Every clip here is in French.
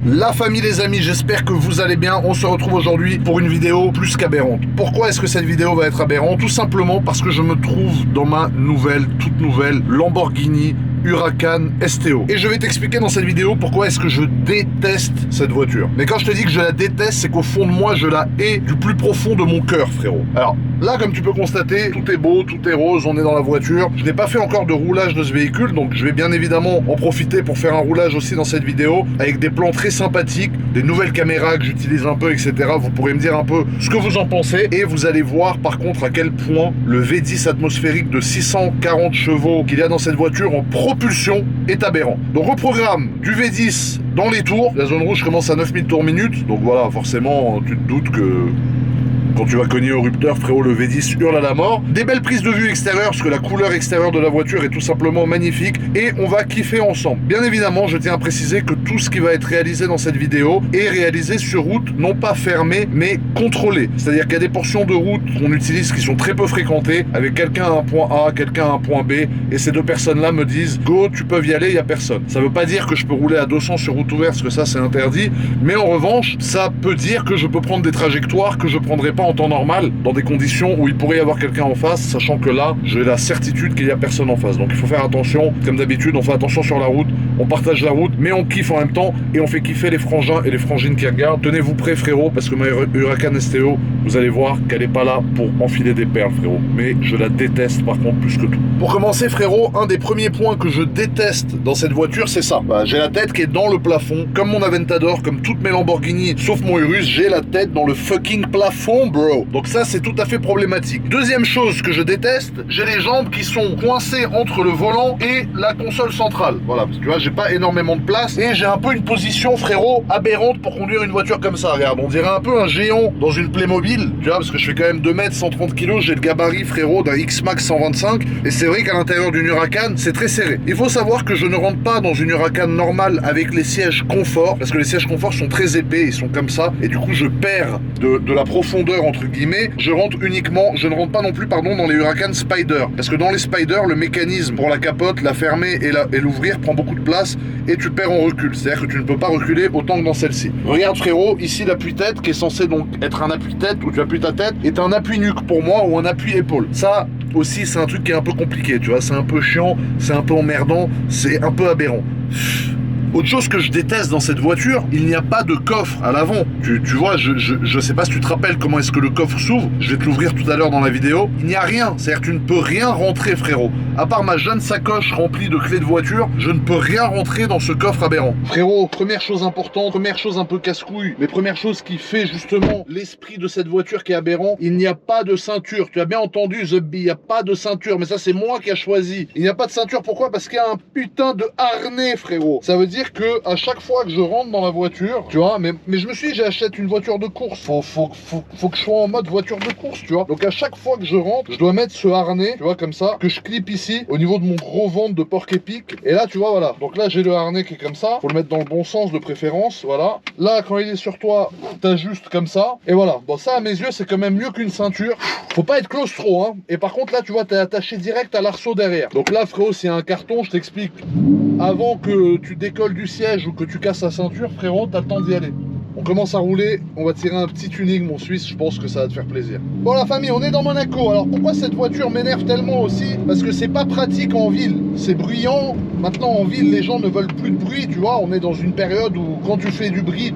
La famille, les amis, j'espère que vous allez bien. On se retrouve aujourd'hui pour une vidéo plus qu'aberrante. Pourquoi est-ce que cette vidéo va être aberrante? Tout simplement parce que je me trouve dans ma toute nouvelle Lamborghini Huracan STO. Et je vais t'expliquer dans cette vidéo pourquoi est-ce que je déteste cette voiture. Mais quand je te dis que je la déteste, c'est qu'au fond de moi, je la hais du plus profond de mon cœur, frérot. Alors, là, comme tu peux constater, tout est beau, tout est rose, on est dans la voiture. Je n'ai pas fait encore de roulage de ce véhicule, donc je vais bien évidemment en profiter pour faire un roulage aussi dans cette vidéo, avec des plans très sympathiques, des nouvelles caméras que j'utilise un peu, etc. Vous pourrez me dire un peu ce que vous en pensez, et vous allez voir par contre à quel point le V10 atmosphérique de 640 chevaux qu'il y a dans cette voiture en propulsion est aberrant. Donc au programme du V10 dans les tours, la zone rouge commence à 9000 tours minute, donc voilà, forcément tu te doutes que quand tu vas cogner au rupteur, frérot, le V10 hurle à la mort. Des belles prises de vue extérieures, parce que la couleur extérieure de la voiture est tout simplement magnifique. Et on va kiffer ensemble. Bien évidemment, je tiens à préciser que tout ce qui va être réalisé dans cette vidéo est réalisé sur route, non pas fermée, mais contrôlée. C'est-à-dire qu'il y a des portions de route qu'on utilise qui sont très peu fréquentées, avec quelqu'un à un point A, quelqu'un à un point B, et ces deux personnes-là me disent « Go, tu peux y aller, il n'y a personne ». Ça ne veut pas dire que je peux rouler à 200 sur route ouverte, parce que ça, c'est interdit. Mais en revanche, ça peut dire que je peux prendre des trajectoires que je ne prendrais pas en temps normal, dans des conditions où il pourrait y avoir quelqu'un en face, sachant que là, j'ai la certitude qu'il n'y a personne en face. Donc il faut faire attention, comme d'habitude, on fait attention sur la route, on partage la route, mais on kiffe en même temps, et on fait kiffer les frangins et les frangines qui regardent. Tenez-vous prêts, frérot, parce que ma Huracan STO, vous allez voir qu'elle n'est pas là pour enfiler des perles, frérot. Mais je la déteste, par contre, plus que tout. Pour commencer, frérot, un des premiers points que je déteste dans cette voiture, c'est ça. Bah, j'ai la tête qui est dans le plafond, comme mon Aventador, comme toutes mes Lamborghini, sauf mon Urus, j'ai la tête dans le fucking plafond, bro. Donc ça, c'est tout à fait problématique. Deuxième chose que je déteste, j'ai les jambes qui sont coincées entre le volant et la console centrale. Voilà, parce que tu vois, j'ai pas énormément de place et j'ai un peu une position, frérot, aberrante pour conduire une voiture comme ça. Regarde, on dirait un peu un géant dans une Playmobil, tu vois, parce que je fais quand même 2 mètres, 130 kg, j'ai le gabarit, frérot, d'un X-Max 125, et c'est vrai qu'à l'intérieur d'une Huracan, c'est très serré. Il faut savoir que je ne rentre pas dans une Huracan normale avec les sièges confort, parce que les sièges confort sont très épais, ils sont comme ça, et du coup, je perds de la profondeur, entre guillemets. Je ne rentre pas non plus, pardon, dans les Huracan Spider, parce que dans les Spider, le mécanisme pour la capote, la fermer et l'ouvrir prend beaucoup de place, et tu perds en recul, c'est-à-dire que tu ne peux pas reculer autant que dans celle-ci. Regarde, frérot, ici l'appui-tête, qui est censé donc être un appui-tête, où tu appuies ta tête, est un appui-nuque pour moi, ou un appui-épaule. Ça aussi, c'est un truc qui est un peu compliqué, tu vois, c'est un peu chiant, c'est un peu emmerdant, c'est un peu aberrant. Autre chose que je déteste dans cette voiture, il n'y a pas de coffre à l'avant. Tu vois, je sais pas si tu te rappelles comment est-ce que le coffre s'ouvre. Je vais te l'ouvrir tout à l'heure dans la vidéo. Il n'y a rien. C'est-à-dire que tu ne peux rien rentrer, frérot. À part ma jeune sacoche remplie de clés de voiture, je ne peux rien rentrer dans ce coffre aberrant. Frérot, première chose importante, première chose un peu casse-couille, mais première chose qui fait justement l'esprit de cette voiture qui est aberrant, il n'y a pas de ceinture. Tu as bien entendu, The Bee, il n'y a pas de ceinture. Mais ça, c'est moi qui a choisi. Il n'y a pas de ceinture, pourquoi? Parce qu'il y a un putain de harnais, frérot. Ça veut dire que à chaque fois que je rentre dans la voiture, tu vois, mais je me suis dit, j'achète une voiture de course, faut que je sois en mode voiture de course, tu vois. Donc à chaque fois que je rentre, je dois mettre ce harnais, tu vois, comme ça, que je clip ici, au niveau de mon gros ventre de porc épic. Et là, tu vois, voilà. Donc là, j'ai le harnais qui est comme ça, faut le mettre dans le bon sens de préférence, voilà. Là, quand il est sur toi, t'ajustes comme ça, et voilà. Bon, ça, à mes yeux, c'est quand même mieux qu'une ceinture. Faut pas être claustro, hein. Et par contre, là, tu vois, t'es attaché direct à l'arceau derrière. Donc là, frérot, c'est un carton, je t'explique. Avant que tu décolles du siège ou que tu casses la ceinture, frérot, t'as le temps d'y aller. On commence à rouler, on va tirer un petit tuning, mon Suisse, je pense que ça va te faire plaisir. Bon la famille, on est dans Monaco. Alors pourquoi cette voiture m'énerve tellement aussi? Parce que c'est pas pratique en ville, c'est bruyant. Maintenant en ville, les gens ne veulent plus de bruit, tu vois. On est dans une période où quand tu fais du bruit,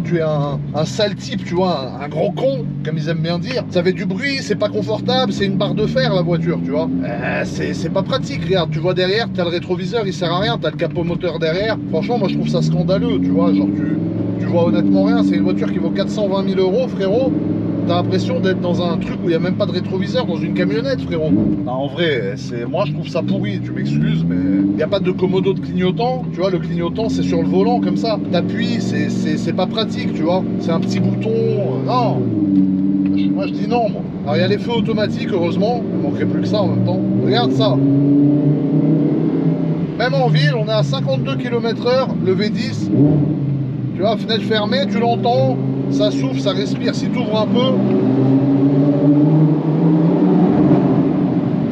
tu es un sale type, tu vois, un gros con, comme ils aiment bien dire. Ça fait du bruit, c'est pas confortable, c'est une barre de fer la voiture, tu vois. C'est pas pratique, regarde, tu vois derrière, t'as le rétroviseur, il sert à rien, t'as le capot moteur derrière. Franchement, moi je trouve ça scandaleux, tu vois, genre tu vois honnêtement rien, c'est une voiture qui vaut 420 000 €, frérot. T'as l'impression d'être dans un truc où il n'y a même pas de rétroviseur, dans une camionnette, frérot. Non, en vrai, moi je trouve ça pourri, tu m'excuses, mais il n'y a pas de commodo de clignotant. Tu vois, le clignotant c'est sur le volant comme ça. T'appuies, c'est pas pratique, tu vois. C'est un petit bouton. Non, moi je dis non, moi. Alors il y a les feux automatiques, heureusement. Il manquerait plus que ça en même temps. Regarde ça. Même en ville, on est à 52 km/h, le V10. Tu vois, fenêtre fermée, tu l'entends, ça souffle, ça respire. Si tu ouvres un peu,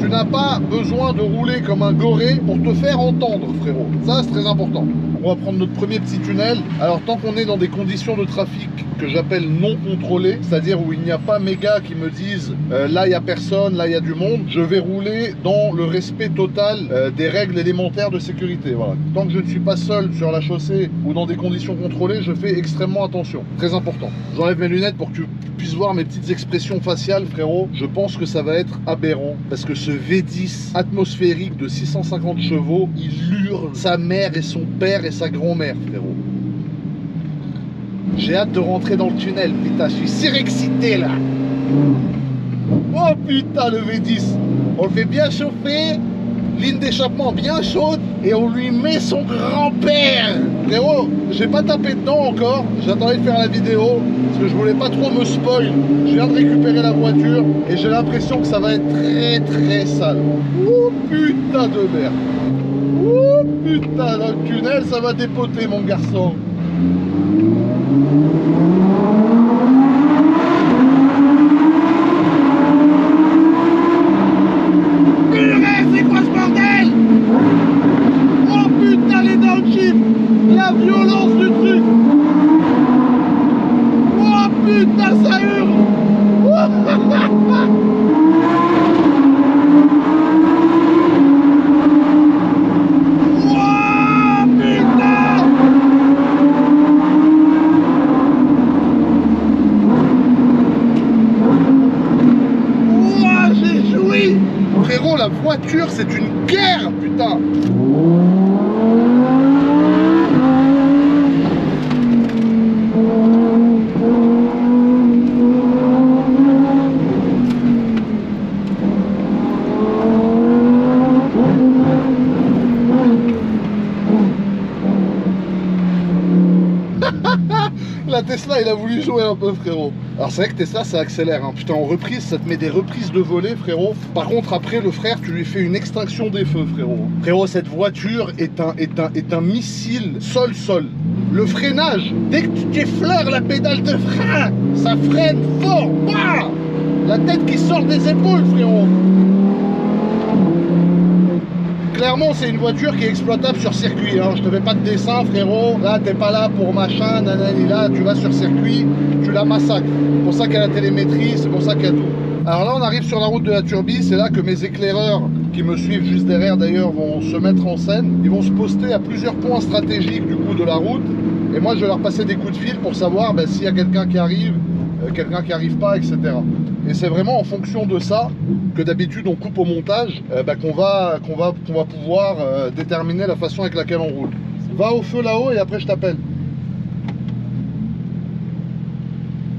tu n'as n'as pas besoin de rouler comme un goré pour te faire entendre, frérot. Ça, c'est très important. On va prendre notre premier petit tunnel. Alors, tant qu'on est dans des conditions de trafic que j'appelle non contrôlées, c'est-à-dire où il n'y a pas mes gars qui me disent là, il n'y a personne, là, il y a du monde, je vais rouler dans le respect total des règles élémentaires de sécurité. Voilà. Tant que je ne suis pas seul sur la chaussée ou dans des conditions contrôlées, je fais extrêmement attention. Très important. J'enlève mes lunettes pour que tu puisses voir mes petites expressions faciales, frérot. Je pense que ça va être aberrant parce que ce V10 atmosphérique de 650 chevaux, il hurle sa mère et son père et sa grand-mère, frérot. J'ai hâte de rentrer dans le tunnel, putain, je suis surexcité là. Oh putain, le V10. On le fait bien chauffer, ligne d'échappement bien chaude et on lui met son grand-père. Frérot, j'ai pas tapé dedans encore, j'attendais de faire la vidéo parce que je voulais pas trop me spoil. Je viens de récupérer la voiture et j'ai l'impression que ça va être très très sale. Oh putain de merde. Oh putain, dans le tunnel ça va dépoter mon garçon. Purée, c'est quoi ce bordel? Oh putain, les downshift, la violence du truc. Oh putain, ça hurle. Frérot, la voiture, c'est une guerre, putain. La Tesla, il a voulu jouer un peu, frérot. Alors c'est vrai que Tesla, ça accélère, hein. Putain, en reprise, ça te met des reprises de volée, frérot. Par contre, après, le frère, tu lui fais une extinction des feux, frérot. Frérot, cette voiture est un missile sol-sol. Le freinage, dès que tu effleures la pédale de frein, ça freine fort. Bah, la tête qui sort des épaules, frérot. Clairement, c'est une voiture qui est exploitable sur circuit, hein. Je te fais pas de dessin, frérot. Là, t'es pas là pour machin, nanani, là, tu vas sur circuit, tu la massacres. C'est pour ça qu'il y a la télémétrie, c'est pour ça qu'il y a tout. Alors là, on arrive sur la route de la Turbie. C'est là que mes éclaireurs, qui me suivent juste derrière d'ailleurs, vont se mettre en scène. Ils vont se poster à plusieurs points stratégiques du coup de la route. Et moi, je vais leur passer des coups de fil pour savoir s'il y a quelqu'un qui arrive, quelqu'un qui arrive pas, etc. Et c'est vraiment en fonction de ça que d'habitude on coupe au montage qu'on va pouvoir déterminer la façon avec laquelle on roule. Va au feu là-haut et après je t'appelle.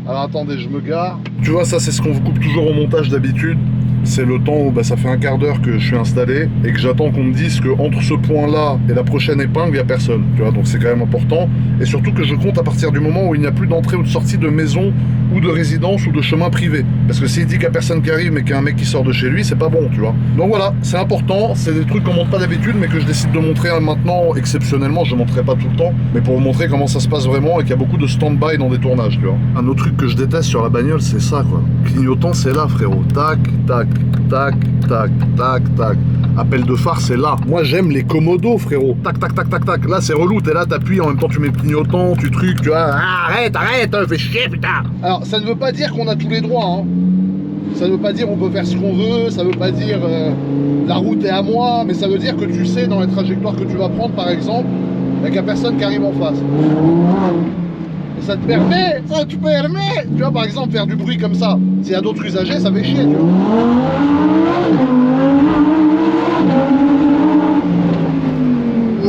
Alors attendez, je me gare. Tu vois, ça c'est ce qu'on coupe toujours au montage d'habitude. C'est le temps où ça fait un quart d'heure que je suis installé et que j'attends qu'on me dise que entre ce point-là et la prochaine épingle, il n'y a personne. Tu vois, donc c'est quand même important. Et surtout que je compte à partir du moment où il n'y a plus d'entrée ou de sortie de maison ou de résidence ou de chemin privé. Parce que s'il dit qu'il n'y a personne qui arrive mais qu'il y a un mec qui sort de chez lui, c'est pas bon, tu vois. Donc voilà, c'est important. C'est des trucs qu'on montre pas d'habitude mais que je décide de montrer maintenant exceptionnellement. Je ne montrerai pas tout le temps, mais pour vous montrer comment ça se passe vraiment et qu'il y a beaucoup de stand-by dans des tournages, tu vois. Un autre truc que je déteste sur la bagnole, c'est ça, quoi. Clignotant, c'est là, frérot. Tac, tac, tac, tac, tac, tac. Appel de phare, c'est là. Moi, j'aime les commodos, frérot. Tac, tac, tac, tac, tac. Là, c'est relou. T'es là, t'appuies, en même temps, tu mets le clignotant, tu trucs, tu vois. Ah, arrête, fais chier, putain. Alors, ça ne veut pas dire qu'on a tous les droits, hein. Ça ne veut pas dire on peut faire ce qu'on veut. Ça ne veut pas dire la route est à moi. Mais ça veut dire que tu sais, dans les trajectoires que tu vas prendre, par exemple, il n'y a personne qui arrive en face. Et ça te permet, tu vois, par exemple, faire du bruit comme ça. S'il y a d'autres usagers, ça fait chier, tu vois.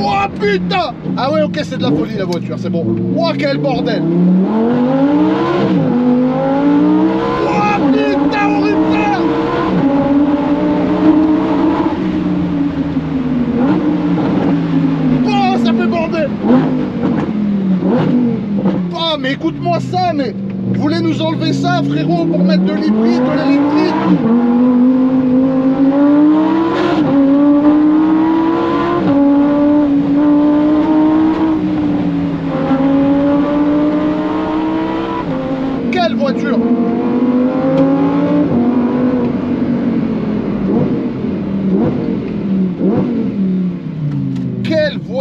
Oh putain! Ah ouais, ok, c'est de la folie la voiture, c'est bon. Oh, quel bordel! Oh putain, horrible! Oh, ça fait bordel! Oh, mais écoute-moi ça, mais vous voulez nous enlever ça, frérot, pour mettre de l'hybride, de l'électrique? Quelle voiture!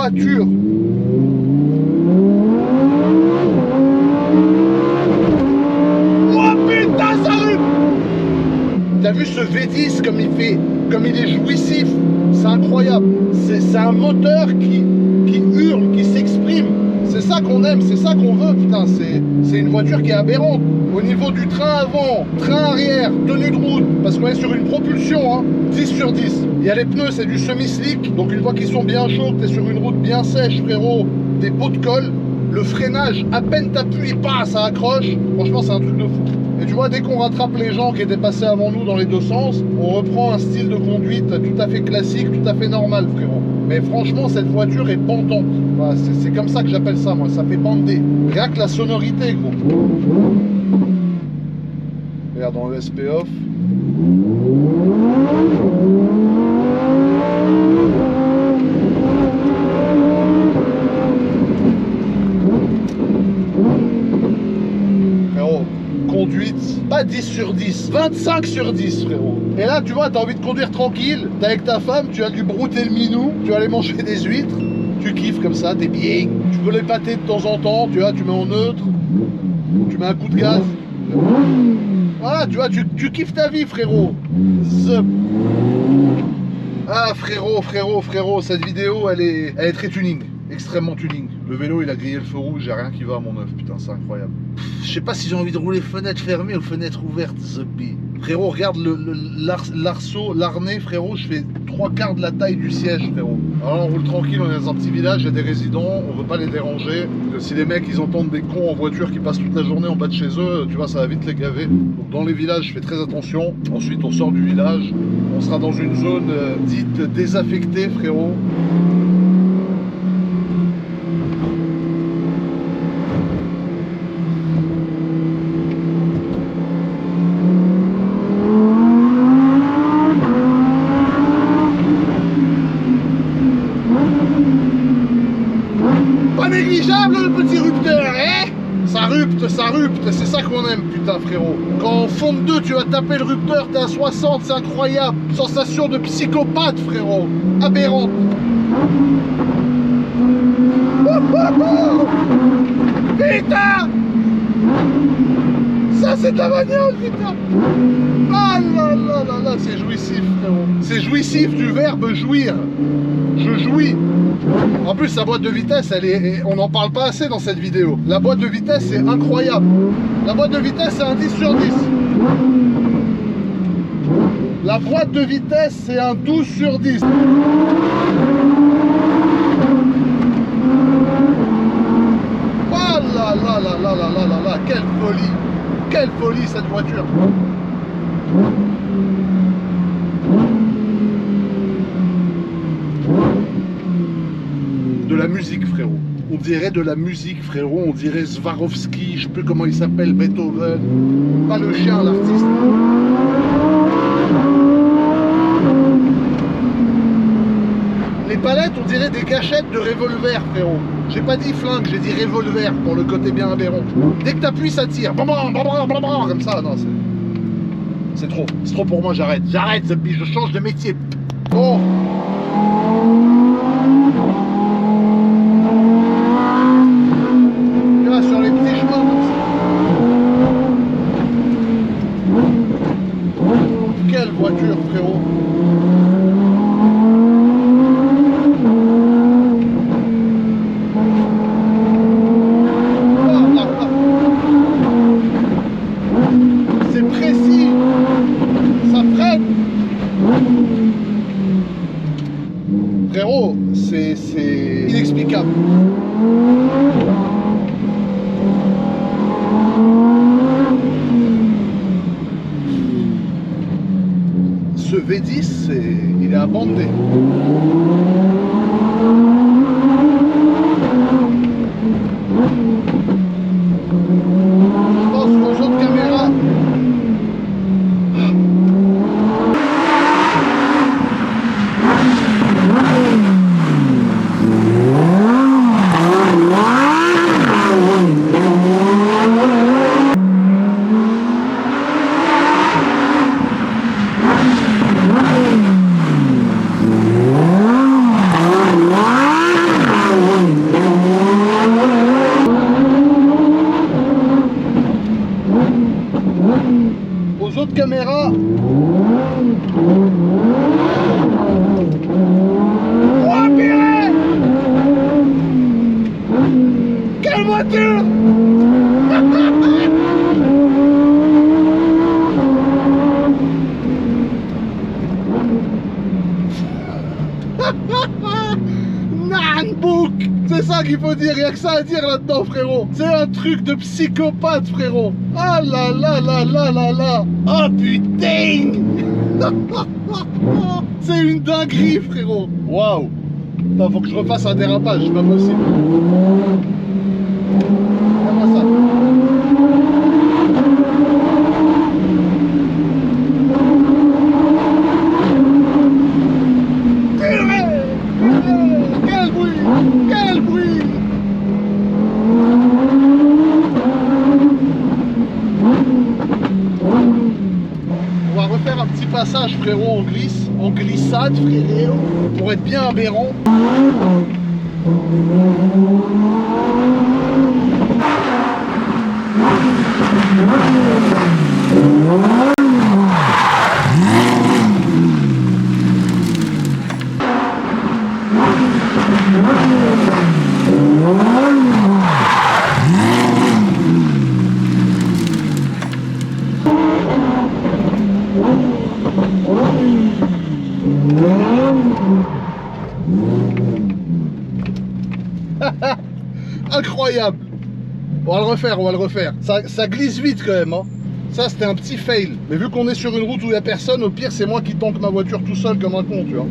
voiture. Oh putain, ça rue. T'as vu ce V10 comme il fait, comme il est jouissif. C'est incroyable. C'est un moteur qui hurle, qui s'exprime. C'est ça qu'on aime, c'est ça qu'on veut, putain. C'est une voiture qui est aberrante. Au niveau du train avant, train arrière, tenue de route, parce qu'on est sur une propulsion, hein, 10 sur 10. Il y a les pneus, c'est du semi-slick. Donc une fois qu'ils sont bien chauds, t'es sur une route bien sèche, frérot, des pots de colle. Le freinage, à peine t'appuies, pas, ça accroche. Franchement, c'est un truc de fou. Et tu vois, dès qu'on rattrape les gens qui étaient passés avant nous dans les deux sens, on reprend un style de conduite tout à fait classique, tout à fait normal, frérot. Mais franchement, cette voiture est bandante. Voilà, c'est comme ça que j'appelle ça, moi. Ça fait bander. Rien que la sonorité, gros. Regarde, dans le SP off. Frérot, conduite, pas 10 sur 10, 25 sur 10, frérot. Et là, tu vois, t'as envie de conduire tranquille, t'es avec ta femme, tu as dû brouter le minou, tu vas aller manger des huîtres, tu kiffes comme ça, t'es bien. Tu peux les pâter de temps en temps, tu vois, tu mets en neutre, tu mets un coup de gaz. Voilà, tu vois, tu kiffes ta vie, frérot. Zup. Ah, frérot, cette vidéo, elle est très tuning, extrêmement tuning. Le vélo, il a grillé le feu rouge, j'ai rien qui va à mon œuf, putain, c'est incroyable. Je sais pas si j'ai envie de rouler fenêtre fermée ou fenêtre ouverte, Zuppy. Frérot, regarde l'arceau, l'arnais, frérot, je fais 3/4 de la taille du siège, frérot. Alors on roule tranquille, on est dans un petit village, il y a des résidents, on veut pas les déranger. Si les mecs, ils entendent des cons en voiture qui passent toute la journée en bas de chez eux, tu vois, ça va vite les gaver. Donc dans les villages, je fais très attention. Ensuite, on sort du village, on sera dans une zone dite désaffectée, frérot. Négligeable le petit rupteur, hein? Ça rupte, c'est ça qu'on aime, putain, frérot. Quand en fond de 2, tu vas taper le rupteur, t'es à 60, c'est incroyable. Sensation de psychopathe, frérot. Aberrante. Putain! Ça, c'est ta bagnole, putain! Ah là là là là, c'est jouissif, frérot. C'est jouissif du verbe jouir. Je jouis. En plus, sa boîte de vitesse, on n'en parle pas assez dans cette vidéo. La boîte de vitesse, c'est incroyable. La boîte de vitesse, c'est un 10 sur 10. La boîte de vitesse, c'est un 12 sur 10. Oh là là là là là là là là, quelle folie! Quelle folie cette voiture! De la musique, frérot. On dirait de la musique, frérot. On dirait Swarovski, je sais plus comment il s'appelle, Beethoven. Pas le chien, l'artiste. Les palettes, on dirait des gâchettes de revolver, frérot. J'ai pas dit flingue, j'ai dit revolver pour le côté bien aberrant. Dès que t'appuies, ça tire. Comme ça, non, c'est trop. C'est trop pour moi, j'arrête. J'arrête, je change de métier. Bon. Là, sur les petits chemins comme ça. Quelle voiture, frérot. C'est précis. Ça freine. Frérot, c'est inexplicable. Ce V10, il est abandonné. Je pense qu'aux autres caméras. handbook. C'est ça qu'il faut dire, il n'y a que ça à dire là-dedans, frérot. C'est un truc de psychopathe, frérot. Ah là là là là là là. Oh putain. C'est une dinguerie, frérot. Waouh. Faut que je refasse un dérapage, c'est pas possible. Regarde-moi ça. Quel bruit! Quel bruit! On va refaire un petit passage, frérot, en glissade, frérot, pour être bien aberrant. Incroyable. On va le refaire, on va le refaire. Ça glisse vite quand même, hein. Ça c'était un petit fail. Mais vu qu'on est sur une route où il n'y a personne, au pire c'est moi qui tanque ma voiture tout seul comme un con, tu vois.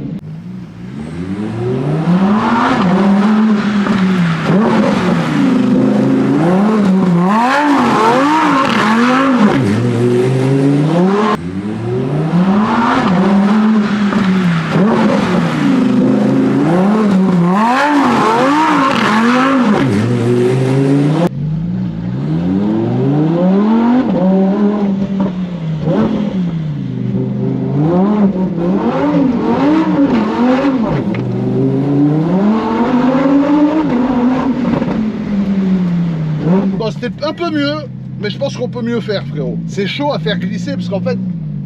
Bon, c'était un peu mieux, mais je pense qu'on peut mieux faire, frérot. C'est chaud à faire glisser, parce qu'en fait,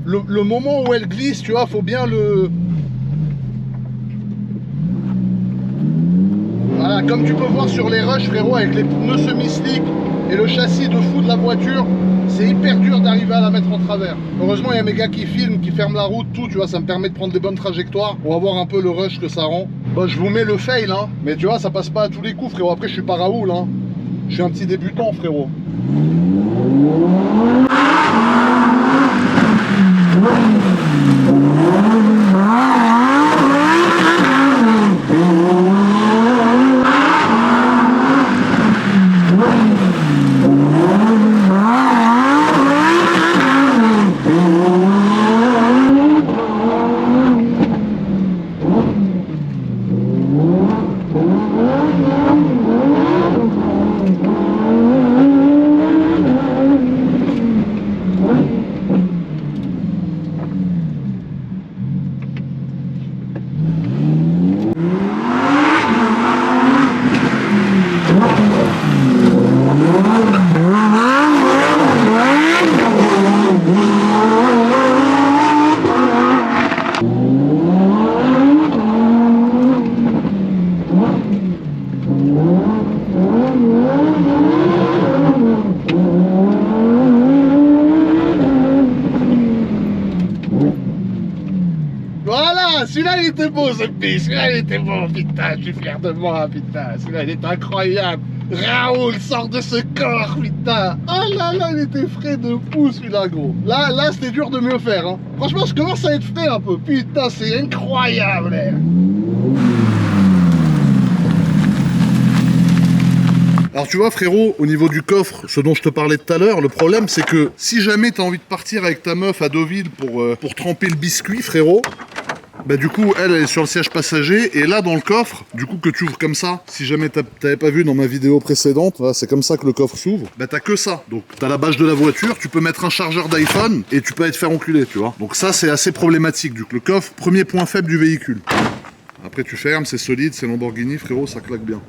le moment où elle glisse, tu vois, faut bien le... Voilà, comme tu peux voir sur les rushs, frérot, avec les pneus semi-slick et le châssis de fou de la voiture, c'est hyper dur d'arriver à la mettre en travers. Heureusement, il y a mes gars qui filment, qui ferment la route, tout, tu vois, ça me permet de prendre des bonnes trajectoires. On va voir un peu le rush que ça rend. Bon, je vous mets le fail, hein, mais tu vois, ça passe pas à tous les coups, frérot. Après, je suis pas Raoul, hein. Je suis un petit débutant, frérot. Voilà, celui-là il était beau ce pitch, celui-là il était beau, putain, je suis fier de moi, putain, celui-là il est incroyable. Raoul sort de ce corps, putain. Oh là là, il était frais de fou celui-là, gros. Là c'était dur de mieux faire, hein. Franchement, je commence à être frais un peu, putain, c'est incroyable, hein. Alors tu vois frérot, au niveau du coffre, ce dont je te parlais tout à l'heure, le problème c'est que si jamais t'as envie de partir avec ta meuf à Deauville pour tremper le biscuit, frérot, bah du coup elle est sur le siège passager et là dans le coffre, du coup que tu ouvres comme ça, si jamais t'avais pas vu dans ma vidéo précédente, voilà, c'est comme ça que le coffre s'ouvre, bah t'as que ça. Donc t'as la bâche de la voiture, tu peux mettre un chargeur d'iPhone et tu peux aller te faire enculer, tu vois. Donc ça c'est assez problématique, du coup le coffre, premier point faible du véhicule. Après tu fermes, c'est solide, c'est Lamborghini frérot, ça claque bien.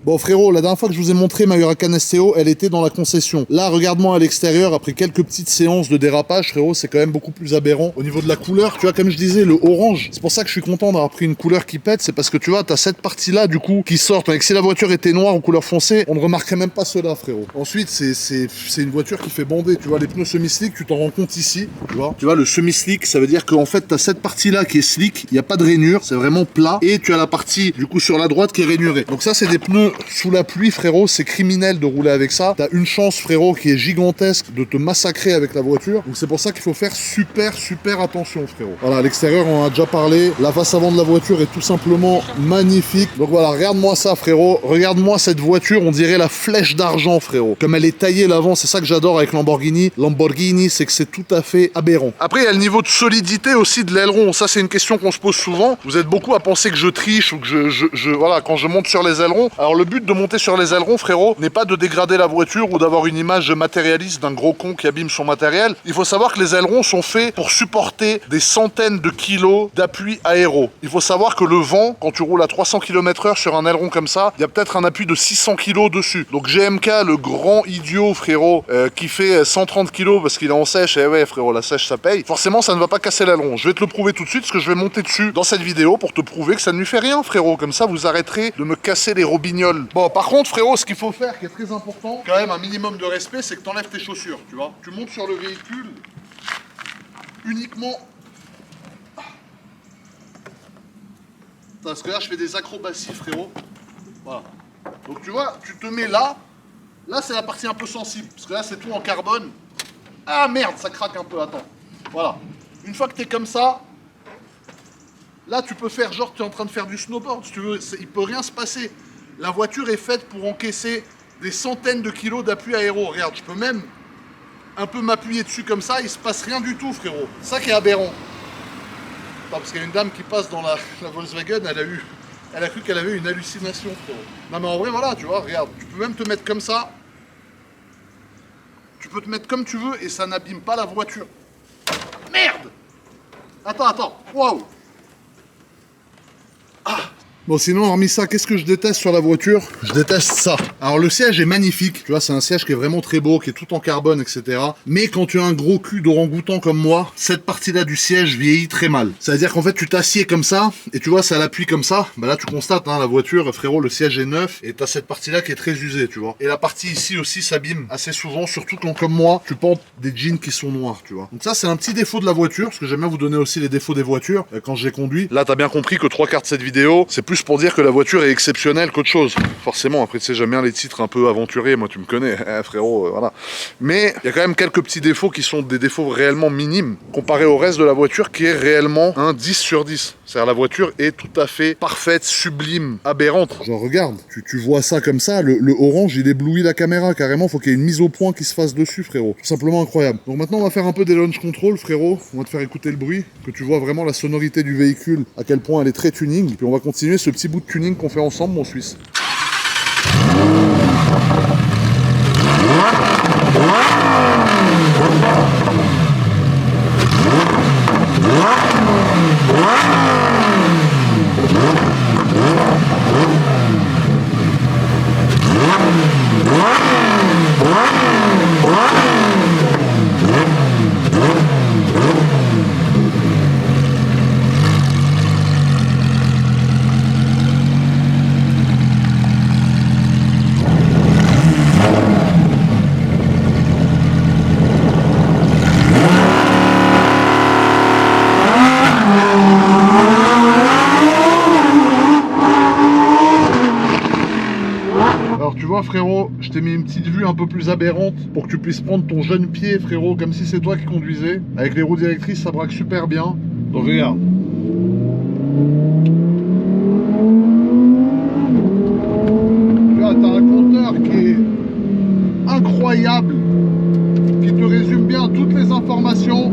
Bon frérot, la dernière fois que je vous ai montré ma Huracan STO, elle était dans la concession. Là, regarde-moi à l'extérieur, après quelques petites séances de dérapage, frérot, c'est quand même beaucoup plus aberrant. Au niveau de la couleur, tu vois, comme je disais, le orange, c'est pour ça que je suis content d'avoir pris une couleur qui pète, c'est parce que tu vois, t'as cette partie-là, du coup, qui sort. Avec si la voiture était noire ou couleur foncée, on ne remarquerait même pas cela, frérot. Ensuite, c'est une voiture qui fait bander, tu vois, les pneus semi-slick, tu t'en rends compte ici, tu vois. Tu vois, le semi-slick, ça veut dire qu'en fait, t'as cette partie-là qui est slick, il n'y a pas de rainure, c'est vraiment plat, et tu as la partie, du coup, sur la droite qui est rainurée. Donc ça, c'est des pneus sous la pluie, frérot, c'est criminel de rouler avec ça. T'as une chance, frérot, qui est gigantesque de te massacrer avec la voiture. Donc c'est pour ça qu'il faut faire super attention, frérot. Voilà, à l'extérieur, on en a déjà parlé. La face avant de la voiture est tout simplement magnifique. Donc voilà, regarde-moi ça, frérot. Regarde-moi cette voiture, on dirait la flèche d'argent, frérot. Comme elle est taillée l'avant, c'est ça que j'adore avec Lamborghini. Lamborghini, c'est que c'est tout à fait aberrant. Après, il y a le niveau de solidité aussi de l'aileron. Ça, c'est une question qu'on se pose souvent. Vous êtes beaucoup à penser que je triche ou que voilà, quand je monte sur les ailerons. Alors le but de monter sur les ailerons, frérot, n'est pas de dégrader la voiture ou d'avoir une image matérialiste d'un gros con qui abîme son matériel. Il faut savoir que les ailerons sont faits pour supporter des centaines de kilos d'appui aéro. Il faut savoir que le vent, quand tu roules à 300 km/h sur un aileron comme ça, il y a peut-être un appui de 600 kg dessus. Donc GMK, le grand idiot, frérot, qui fait 130 kg parce qu'il est en sèche, et ouais frérot, la sèche ça paye, forcément ça ne va pas casser l'aileron. Je vais te le prouver tout de suite parce que je vais monter dessus dans cette vidéo pour te prouver que ça ne lui fait rien, frérot. Comme ça vous arrêterez de me casser les robignoles. Bon, par contre, frérot, ce qu'il faut faire, qui est très important, quand même un minimum de respect, c'est que tu enlèves tes chaussures, tu vois. Tu montes sur le véhicule uniquement... Parce que là, je fais des acrobaties, frérot. Voilà. Donc, tu vois, tu te mets là. Là, c'est la partie un peu sensible. Parce que là, c'est tout en carbone. Ah, merde, ça craque un peu, attends. Voilà. Une fois que tu es comme ça, là, tu peux faire genre, tu es en train de faire du snowboard, si tu veux. Il peut rien se passer. La voiture est faite pour encaisser des centaines de kilos d'appui aéro. Regarde, je peux même un peu m'appuyer dessus comme ça, il se passe rien du tout, frérot. C'est ça qui est aberrant. Attends, parce qu'il y a une dame qui passe dans la Volkswagen, elle a cru qu'elle avait une hallucination, frérot. Non mais en vrai, voilà, tu vois, regarde, tu peux même te mettre comme ça. Tu peux te mettre comme tu veux et ça n'abîme pas la voiture. Merde! Attends, waouh! Bon, sinon, hormis ça, qu'est-ce que je déteste sur la voiture? Je déteste ça. Alors, le siège est magnifique. Tu vois, c'est un siège qui est vraiment très beau, qui est tout en carbone, etc. Mais quand tu as un gros cul d'orang-outan comme moi, cette partie-là du siège vieillit très mal. C'est-à-dire qu'en fait, tu t'assieds comme ça, et tu vois, ça l'appuie comme ça. Bah là, tu constates, hein, la voiture, frérot, le siège est neuf, et t'as cette partie-là qui est très usée, tu vois. Et la partie ici aussi s'abîme assez souvent, surtout quand, comme moi, tu portes des jeans qui sont noirs, tu vois. Donc ça, c'est un petit défaut de la voiture, parce que j'aime bien vous donner aussi les défauts des voitures, quand je les conduis. Là, t'as bien compris que 3/4 de cette vidéo, c'est plus pour dire que la voiture est exceptionnelle qu'autre chose. Forcément, après tu sais, j'aime bien les titres un peu aventuriers, moi tu me connais, hein, frérot, voilà. Mais il y a quand même quelques petits défauts qui sont des défauts réellement minimes, comparé au reste de la voiture qui est réellement un 10 sur 10. C'est-à-dire la voiture est tout à fait parfaite, sublime, aberrante. Genre regarde, tu vois ça comme ça, le orange il éblouit la caméra carrément, faut qu'il y ait une mise au point qui se fasse dessus, frérot. Tout simplement incroyable. Donc maintenant on va faire un peu des launch control, frérot. On va te faire écouter le bruit, que tu vois vraiment la sonorité du véhicule, à quel point elle est très tuning. Puis on va continuer ce petit bout de tuning qu'on fait ensemble, mon Suisse. Frérot, je t'ai mis une petite vue un peu plus aberrante pour que tu puisses prendre ton jeune pied, frérot, comme si c'est toi qui conduisais. Avec les roues directrices, ça braque super bien. Donc regarde. Tu vois, t'as un compteur qui est incroyable, qui te résume bien toutes les informations.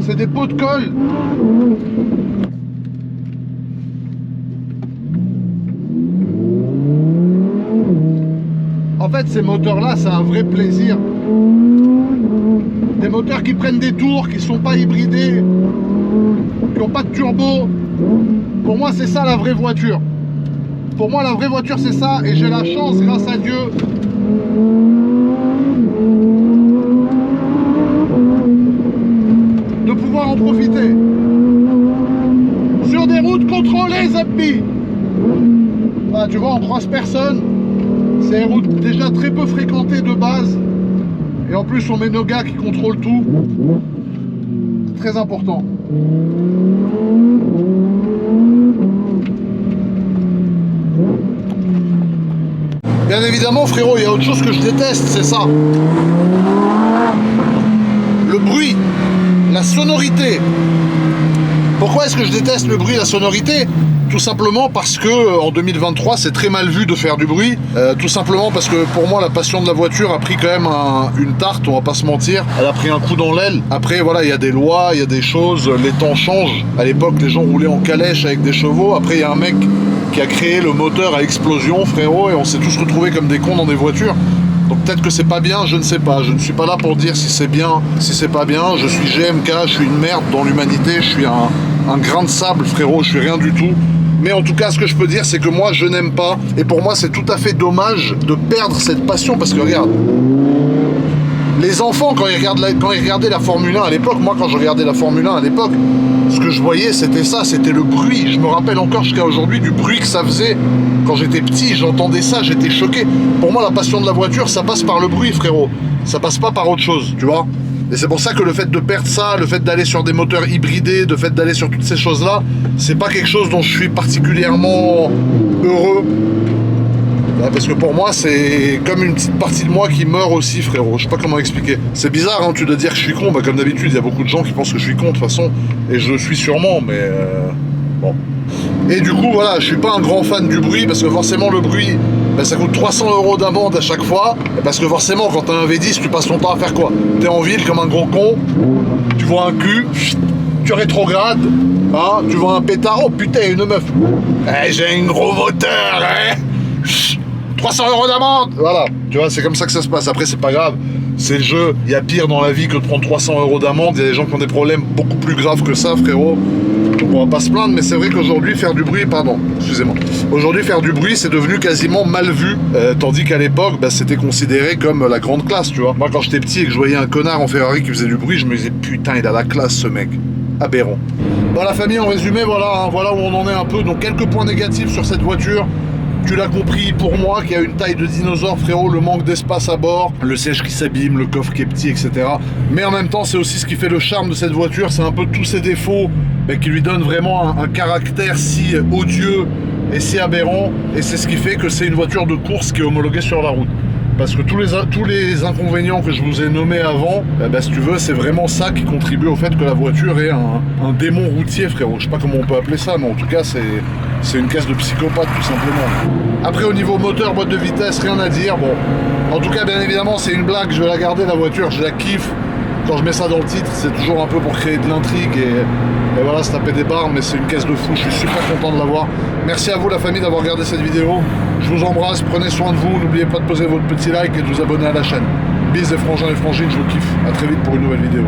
C'est des pots de colle. En fait, fait, ces moteurs-là, c'est un vrai plaisir. Des moteurs qui prennent des tours, qui sont pas hybridés, qui n'ont pas de turbo. Pour moi, c'est ça la vraie voiture. Pour moi, la vraie voiture, c'est ça. Et j'ai la chance, grâce à Dieu, de pouvoir en profiter. Sur des routes contrôlées, Zappi. Ah, tu vois, on croise personne. C'est une route déjà très peu fréquentée de base. Et en plus, on met nos gars qui contrôlent tout. C'est très important. Bien évidemment, frérot, il y a autre chose que je déteste, c'est ça. Le bruit, la sonorité. Pourquoi est-ce que je déteste le bruit et la sonorité? Tout simplement parce que en 2023 c'est très mal vu de faire du bruit. Tout simplement parce que pour moi la passion de la voiture a pris quand même une tarte, on va pas se mentir. Elle a pris un coup dans l'aile. Après voilà, il y a des lois, il y a des choses, les temps changent. À l'époque les gens roulaient en calèche avec des chevaux. Après il y a un mec qui a créé le moteur à explosion, frérot, et on s'est tous retrouvés comme des cons dans des voitures. Donc peut-être que c'est pas bien, je ne sais pas. Je ne suis pas là pour dire si c'est bien, si c'est pas bien. Je suis GMK, je suis une merde dans l'humanité, je suis un grain de sable, frérot, je suis rien du tout. Mais en tout cas, ce que je peux dire, c'est que moi, je n'aime pas. Et pour moi, c'est tout à fait dommage de perdre cette passion. Parce que regarde, les enfants, quand ils regardaient la Formule 1 à l'époque, moi, quand je regardais la Formule 1 à l'époque, ce que je voyais, c'était ça, c'était le bruit. Je me rappelle encore jusqu'à aujourd'hui du bruit que ça faisait. Quand j'étais petit, j'entendais ça, j'étais choqué. Pour moi, la passion de la voiture, ça passe par le bruit, frérot. Ça passe pas par autre chose, tu vois. Et c'est pour ça que le fait de perdre ça, le fait d'aller sur des moteurs hybridés, le fait d'aller sur toutes ces choses-là, c'est pas quelque chose dont je suis particulièrement heureux. Parce que pour moi, c'est comme une petite partie de moi qui meurt aussi, frérot. Je sais pas comment expliquer. C'est bizarre, hein, tu dois dire que je suis con. Bah, comme d'habitude, il y a beaucoup de gens qui pensent que je suis con, de toute façon. Et je le suis sûrement, mais bon. Et du coup, voilà, je suis pas un grand fan du bruit, parce que forcément, le bruit, ben, ça coûte 300 € d'amende à chaque fois. Parce que forcément, quand t'as un V10, tu passes ton temps à faire quoi? T'es en ville comme un gros con, tu vois un cul, tu rétrogrades, hein, tu vois un pétard, oh putain, une meuf. Eh, j'ai un gros moteur, hein. 300 € d'amende. Voilà, tu vois, c'est comme ça que ça se passe. Après, c'est pas grave, c'est le jeu. Il y a pire dans la vie que de prendre 300 € d'amende. Il y a des gens qui ont des problèmes beaucoup plus graves que ça, frérot. Donc on va pas se plaindre, mais c'est vrai qu'aujourd'hui faire du bruit, excusez-moi. Aujourd'hui faire du bruit, c'est devenu quasiment mal vu, tandis qu'à l'époque, bah, c'était considéré comme la grande classe, tu vois. Moi, quand j'étais petit et que je voyais un connard en Ferrari qui faisait du bruit, je me disais putain, il a la classe, ce mec. Aberrant. Bon, la famille, en résumé, voilà, hein, voilà où on en est un peu. Donc quelques points négatifs sur cette voiture. Tu l'as compris, pour moi qui a une taille de dinosaure, frérot, le manque d'espace à bord, le siège qui s'abîme, le coffre qui est petit, etc. Mais en même temps, c'est aussi ce qui fait le charme de cette voiture, c'est un peu tous ses défauts qui lui donnent vraiment un caractère si odieux et si aberrant. Et c'est ce qui fait que c'est une voiture de course qui est homologuée sur la route. Parce que tous les inconvénients que je vous ai nommés avant, bah, si tu veux, c'est vraiment ça qui contribue au fait que la voiture est un démon routier, frérot. Je sais pas comment on peut appeler ça, mais en tout cas, c'est une caisse de psychopathe, tout simplement. Après, au niveau moteur, boîte de vitesse, rien à dire. Bon, en tout cas, bien évidemment, c'est une blague. Je vais la garder, la voiture, je la kiffe. Quand je mets ça dans le titre, c'est toujours un peu pour créer de l'intrigue et voilà, se taper des barres, mais c'est une caisse de fou. Je suis super content de l'avoir. Merci à vous, la famille, d'avoir regardé cette vidéo. Je vous embrasse, prenez soin de vous. N'oubliez pas de poser votre petit like et de vous abonner à la chaîne. Bis les frangins et frangines, je vous kiffe. A très vite pour une nouvelle vidéo.